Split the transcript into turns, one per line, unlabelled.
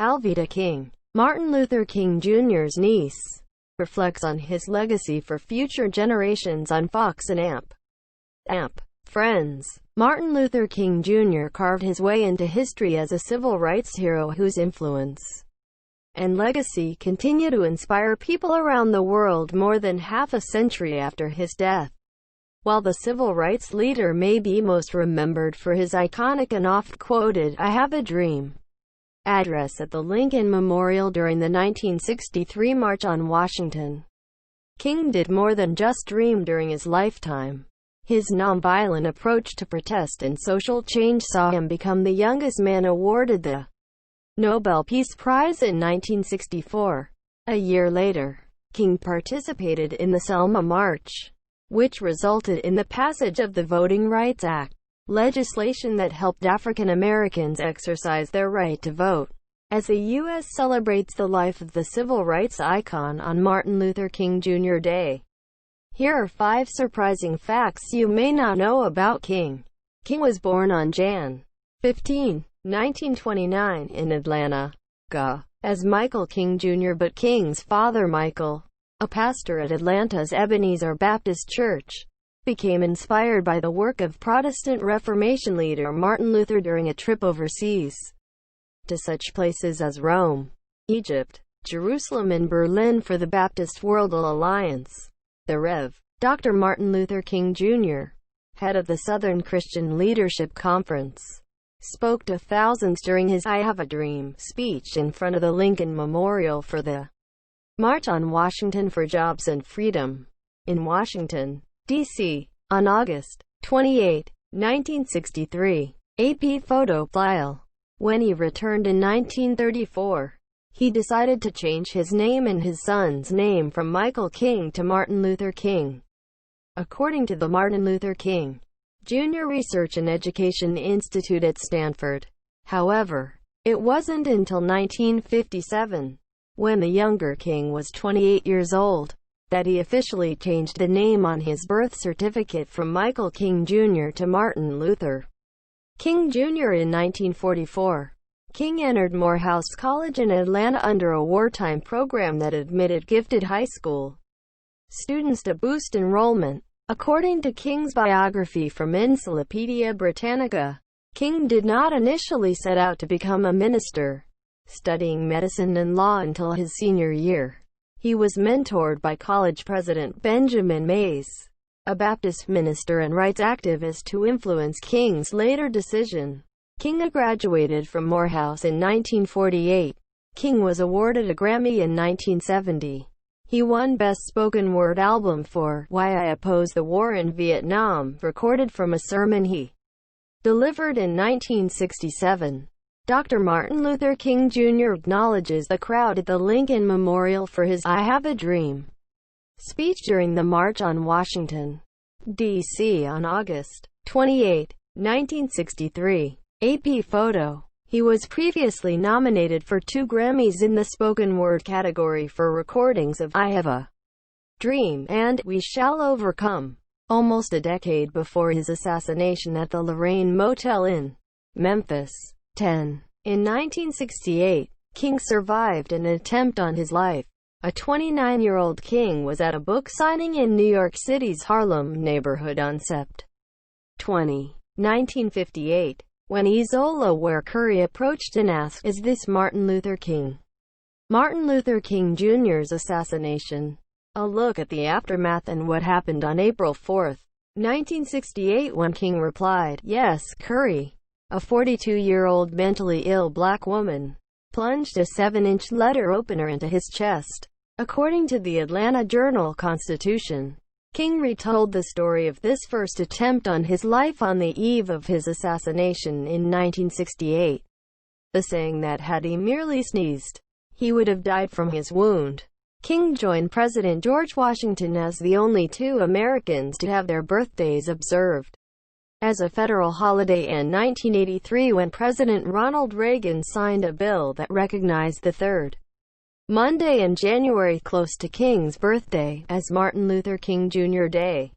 Alveda King, Martin Luther King Jr.'s niece, reflects on his legacy for future generations on Fox and AMP. Friends. Martin Luther King Jr. carved his way into history as a civil rights hero whose influence and legacy continue to inspire people around the world more than half a century after his death. While the civil rights leader may be most remembered for his iconic and oft-quoted "I Have a Dream" address at the Lincoln Memorial during the 1963 March on Washington, King did more than just dream during his lifetime. His nonviolent approach to protest and social change saw him become the youngest man awarded the Nobel Peace Prize in 1964. A year later, King participated in the Selma March, which resulted in the passage of the Voting Rights Act, legislation that helped African Americans exercise their right to vote. As the U.S. celebrates the life of the civil rights icon on Martin Luther King Jr. Day, here are 5 surprising facts you may not know about King. King was born on Jan 15, 1929 in Atlanta, Georgia, as Michael King Jr. but King's father Michael, a pastor at Atlanta's Ebenezer Baptist Church, became inspired by the work of Protestant Reformation leader Martin Luther during a trip overseas to such places as Rome, Egypt, Jerusalem and Berlin for the Baptist World Alliance. The Rev. Dr. Martin Luther King Jr., head of the Southern Christian Leadership Conference, spoke to thousands during his "I Have a Dream" speech in front of the Lincoln Memorial for the March on Washington for Jobs and Freedom in Washington, D.C., on August 28, 1963. AP photo file. When he returned in 1934, he decided to change his name and his son's name from Michael King to Martin Luther King. According to the Martin Luther King Jr. Research and Education Institute at Stanford, however, it wasn't until 1957, when the younger King was 28 years old, that he officially changed the name on his birth certificate from Michael King Jr. to Martin Luther King Jr. In 1944. King entered Morehouse College in Atlanta under a wartime program that admitted gifted high school students to boost enrollment. According to King's biography from Encyclopedia Britannica, King did not initially set out to become a minister, studying medicine and law until his senior year. He was mentored by college president Benjamin Mays, a Baptist minister and rights activist who influenced King's later decision. King graduated from Morehouse in 1948. King was awarded a Grammy in 1970. He won Best Spoken Word Album for "Why I Oppose the War in Vietnam," recorded from a sermon he delivered in 1967. Dr. Martin Luther King Jr. acknowledges the crowd at the Lincoln Memorial for his "I Have a Dream" speech during the March on Washington, D.C. on August 28, 1963. AP photo. He was previously nominated for 2 Grammys in the spoken word category for recordings of "I Have a Dream" and "We Shall Overcome," almost a decade before his assassination at the Lorraine Motel in Memphis. 10. In 1968, King survived an attempt on his life. A 29-year-old King was at a book signing in New York City's Harlem neighborhood on Sept. 20, 1958. When Isola Ware Curry approached and asked, "Is this Martin Luther King?" Martin Luther King Jr.'s assassination. A look at the aftermath and what happened on April 4, 1968 when King replied, "Yes, Curry." A 42-year-old mentally ill black woman plunged a 7-inch letter opener into his chest. According to the Atlanta Journal-Constitution, King retold the story of this first attempt on his life on the eve of his assassination in 1968, the saying that had he merely sneezed, he would have died from his wound. King joined President George Washington as the only 2 Americans to have their birthdays observed as a federal holiday in 1983 when President Ronald Reagan signed a bill that recognized the third Monday in January close to King's birthday as Martin Luther King Jr. Day.